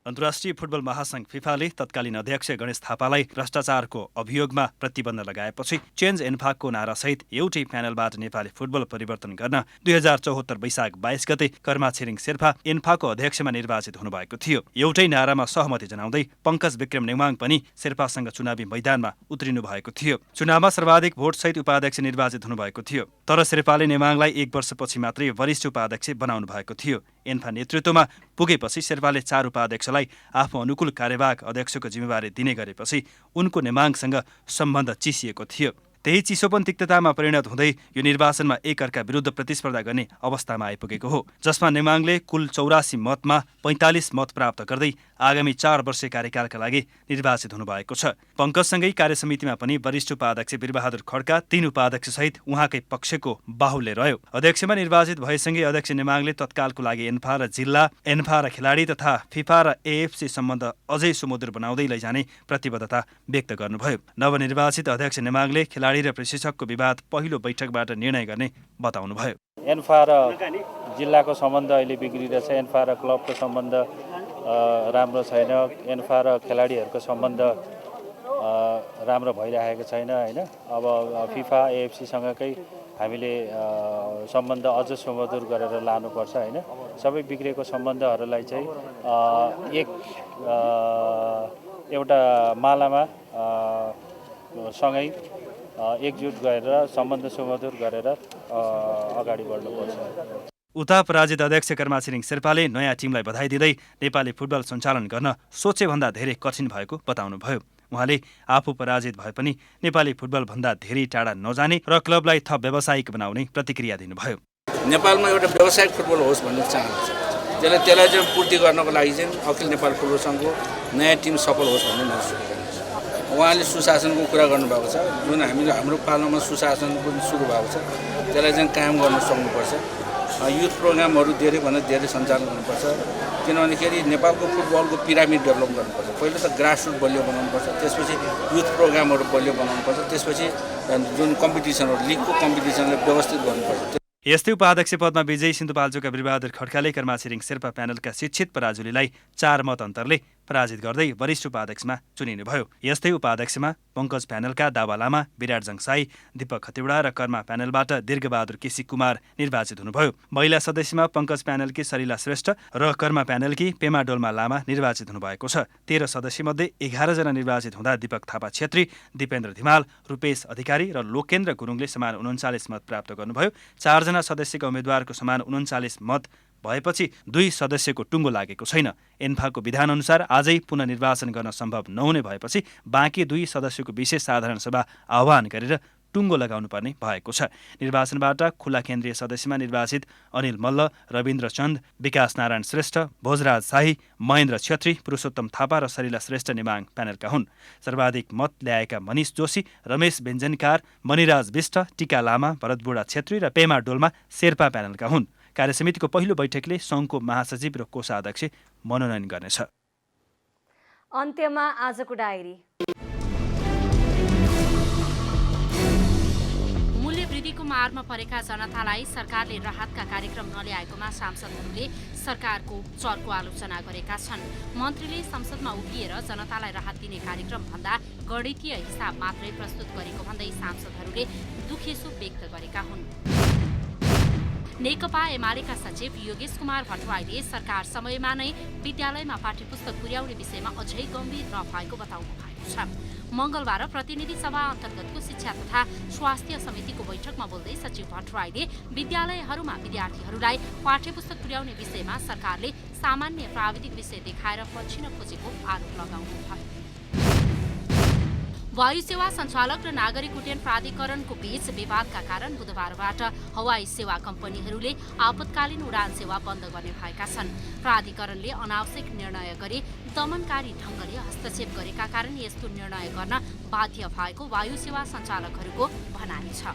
अन्तर्राष्ट्रिय फुटबल महासंघ फिफाले तत्कालीन अध्यक्ष गणेश थापालाई भ्रष्टाचारको अभियोगमा प्रतिबन्ध लगाएपछि चेन्ज एन्फाको नारासहित एउटै प्यानलबाट नेपाली फुटबल परिवर्तन गर्न 2074 वैशाख 22 गते कर्मा छिरिङ शेर्पा एन्फाको अध्यक्षमा निर्वाचित हुनुभएको थियो। एउटै नारामा सहमति जनाउँदै पंकज विक्रम नेवाङ पनि शेर्पासँग चुनावी मैदानमा उत्रिनु भएको थियो। चुनावमा सर्वाधिक भोटसहित उपाध्यक्ष निर्वाचित हुनुभएको थियो। तर शेर्पाले नेवाङलाई 1 वर्षपछि मात्रै वरिष्ठ उपाध्यक्ष बनाउनु भएको थियो। एन्फा नेतृत्वमा पुगेपछि शेर्पाले 4 उपाध्यक्षलाई आफू अनुकूल कार्यवाहक अध्यक्षको जिम्मेवारी दिने गरेपछि उनको नेवाङसँग सम्बन्ध चिसिएको थियो। त्यही चिसोपन तिक्ततामा परिणत हुँदै यो निर्वाचनमा एकअर्का विरुद्ध प्रतिस्पर्धा गर्ने अवस्थामा आइपुगेको हो, जसमा नेवाङले कुल 84 मतमा 45 मत प्राप्त गर्दै आगामी 4 वर्षे कार्यकालका लागि निर्वाचित हुनुभएको छ। पंकजसँगै कार्यसमितिमा पनि वरिष्ठ उपाध्यक्ष वीरबहादुर खड्का 3 उपाध्यक्ष सहित उहाँकै पक्षको बाहुल्य रह्यो। अध्यक्षमा निर्वाचित भएसँगै अध्यक्ष नेवाङले तत्कालको लागि एन्फा र जिल्ला, एन्फा र खेलाडी तथा फिफा र एएफसी सम्बन्ध अझै सुमधुर बनाउँदै लैजाने प्रतिबद्धता व्यक्त गर्नुभयो। नवनिर्वाचित अध्यक्ष नेवाङले खेलाडी र प्रशिक्षकको विवाद पहिलो बैठकबाट निर्णय गर्ने बताउनुभयो। एन्फा र जिल्लाको सम्बन्ध अहिले बिग्रिरहेछ, एन्फा र क्लबको सम्बन्ध राम्रो छैन, एन्फा र खेलाडीहरूको सम्बन्ध राम्रो भइरहेको छैन हैन। अब फिफा एएफसीसँगकै हामीले सम्बन्ध अझ सुमधुर गरेर लानुपर्छ हैन। सबै बिग्रेको सम्बन्धहरूलाई चाहिँ एउटा मालामा सँगै एकजुट गरेर सम्बन्ध सुमधुर गरेर अगाडि बढ्नुपर्छ। उता पराजित अध्यक्ष कर्मा छिरिङ शेर्पाले नयाँ टिमलाई बधाई दिँदै नेपाली फुटबल सञ्चालन गर्न सोचेभन्दा धेरै कठिन भएको बताउनुभयो। उहाँले आफू पराजित भए पनि नेपाली फुटबलभन्दा धेरै टाढा नजाने र क्लबलाई थप व्यावसायिक बनाउने प्रतिक्रिया दिनुभयो। नेपालमा एउटा व्यावसायिक फुटबल होस् भन्ने चाहन्छ, त्यसलाई चाहिँ पूर्ति गर्नको लागि चाहिँ अखिल नेपाल फुटबल सङ्घको नयाँ टिम सफल होस् भन्ने म सोचेको छु। उहाँले सुशासनको कुरा गर्नुभएको छ, जुन हाम्रो पालामा सुशासन पनि सुरु भएको छ, त्यसलाई चाहिँ कायम गर्न सक्नुपर्छ। युथ प्रोग्रामहरू धेरैभन्दा धेरै सञ्चालन गर्नुपर्छ, किनभनेखेरि नेपालको फुटबलको पिरामिड डेभलप गर्नुपर्छ। पहिलो त ग्रासरुट बलियो बनाउनुपर्छ, त्यसपछि युथ प्रोग्रामहरू बलियो बनाउनुपर्छ, त्यसपछि जुन कम्पिटिसनहरू लिगको कम्पिटिसनलाई व्यवस्थित गर्नुपर्छ। यस्तै उपाध्यक्ष पदमा विजयी सिन्धुपाल्चोकका वीरबहादुर खड्काले कर्मा छिरिङ शेर्पा प्यानलका शिक्षित पराजुलीलाई 4 मत अन्तरले पराजित गर्दै वरिष्ठ उपाध्यक्षमा चुनिनुभयो। यस्तै उपाध्यक्षमा पंकज प्यानलका दावा लामा, विराट जङसाई, दीपक खतिवडा र कर्मा प्यानलबाट दीर्घबहादुर केसी कुमार निर्वाचित हुनुभयो। महिला सदस्यमा पंकज प्यानलकी सरिला श्रेष्ठ र कर्मा प्यानलकी पेमा डोल्मा लामा निर्वाचित हुनुभएको छ। 13 सदस्यमध्ये 11 जना निर्वाचित हुँदा दीपक थापा छेत्री, दिपेन्द्र धिमाल, रूपेश अधिकारी र लोकेन्द्र गुरुङले समान 39 मत प्राप्त गर्नुभयो। 4 जना सदस्यका उम्मेद्वारको समान 39 मत भएपछि 2 सदस्यको टुङ्गो लागेको छैन। एन्फाको विधानअनुसार आजै पुनर्निर्वाचन गर्न सम्भव नहुने भएपछि बाँकी 2 सदस्यको विशेष साधारण सभा आह्वान गरेर टुङ्गो लगाउनुपर्ने भएको छ। निर्वाचनबाट खुला केन्द्रीय सदस्यमा निर्वाचित अनिल मल्ल, रविन्द्र चन्द, विकास नारायण श्रेष्ठ, भोजराज शाही, महेन्द्र छेत्री, पुरुषोत्तम थापा र सरिला श्रेष्ठ नेवाङ प्यानलका हुन्। सर्वाधिक मत ल्याएका मनिष जोशी, रमेश बेन्जनकार, मणिराज विष्ट, टिका लामा, भरतबुढा छेत्री र पेमा डोल्मा शेर्पा प्यानलका हुन्। कार्यसमितिको पहिलो बैठकले सङ्घको महासचिव र कोषाध्यक्ष मनोनयन गर्नेछ। अन्त्यमा आजको डायरी। मूल्य वृद्धिको मारमा परेका जनतालाई सरकारले राहतका कार्यक्रम नल्याएकोमा सांसदहरूले सरकारको चर्को आलोचना गरेका छन्। मन्त्रीले संसदमा उभिएर जनतालाई राहत दिने कार्यक्रम भन्दा गणितीय हिसाब मात्रै प्रस्तुत गरेको भन्दै सांसदहरूले दुखेसो व्यक्त गरेका हुन्। नेकपा एमालेका सचिव योगेश कुमार भट्टराईले सरकार समयमा नै विद्यालयमा पाठ्यपुस्तक पुर्याउने विषयमा अझै गम्भीर नभएको बताउनु भएको छ। मंगलबार प्रतिनिधि सभा अन्तर्गतको शिक्षा तथा स्वास्थ्य समितिको बैठकमा बोल्दै सचिव भट्टराईले विद्यालयहरूमा विद्यार्थीहरूलाई पाठ्यपुस्तक पुर्याउने विषयमा सरकारले सामान्य प्राविधिक विषय देखाएर पछिन खोजेको आरोप लगाउनु भयो। वायु सेवा सञ्चालक र नागरिक उड्डयन प्राधिकरणको बीच विवादका कारण बुधबारबाट हवाई सेवा कम्पनीहरूले आपतकालीन उडान सेवा बन्द गर्ने भएका छन्। प्राधिकरणले अनावश्यक निर्णय गरी दमनकारी ढङ्गले हस्तक्षेप गरेका कारण यस्तो निर्णय गर्न बाध्य भएको वायु सेवा सञ्चालकहरूको भनाइ छ।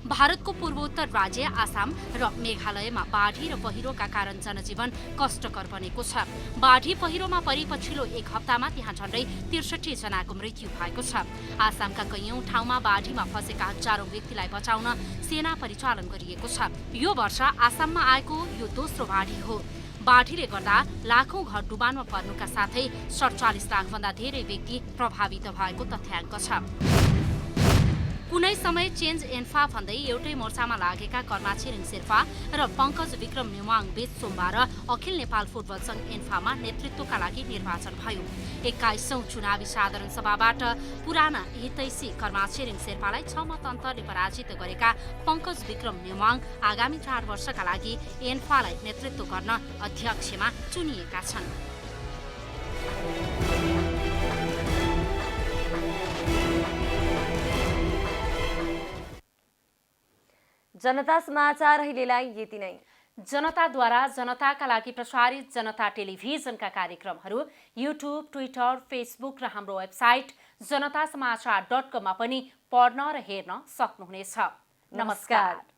भारतको पूर्वोत्तर राज्य आसाम र मेघालयमा बाढी र पहिरोका कारण जनजीवन कष्टकर बनेको छ। बाढी पहिरोमा परि पछिल्लो एक हप्तामा त्यहाँ झण्डै 63 जनाको मृत्यु भएको छ। आसामका कैयौं ठाउँमा बाढीमा फँसेका हजारौं व्यक्तिलाई बचाउन सेना परिचालन गरिएको छ। यो वर्ष आसाममा आएको यो दोस्रो बाढी हो। बाढीले गर्दा लाखौं घर डुबानमा पर्नुका साथै 47 लाखभन्दा धेरै व्यक्ति प्रभावित भएको तथ्याङ्क छ। कुनै समय चेन्ज एन्फा भन्दै एउटै मोर्चामा लागेका कर्मा छिरिङ शेर्पा र पंकज विक्रम नेवाङ बीच सोमबार अखिल नेपाल फुटबल संघ एन्फामा नेतृत्वका लागि निर्वाचन भयो। 21औं चुनावी साधारण सभाबाट पुराना हितैषी कर्मा छिरिङ शेर्पालाई 6 मत अन्तरले पराजित गरेका पंकज विक्रम नेवाङ आगामी 4 वर्षका लागि एन्फालाई नेतृत्व गर्न अध्यक्षमा चुनिएका छन्। जनता समाचार अहिलेलाई यति नै। जनताद्वारा जनताका लागि प्रसारित जनता टेलिभिजनका कार्यक्रमहरू युट्युब, ट्विटर, फेसबुक र हाम्रो वेबसाइट जनतासमाचार.com मा पनि पढ्न र हेर्न सक्नुहुनेछ। नमस्कार।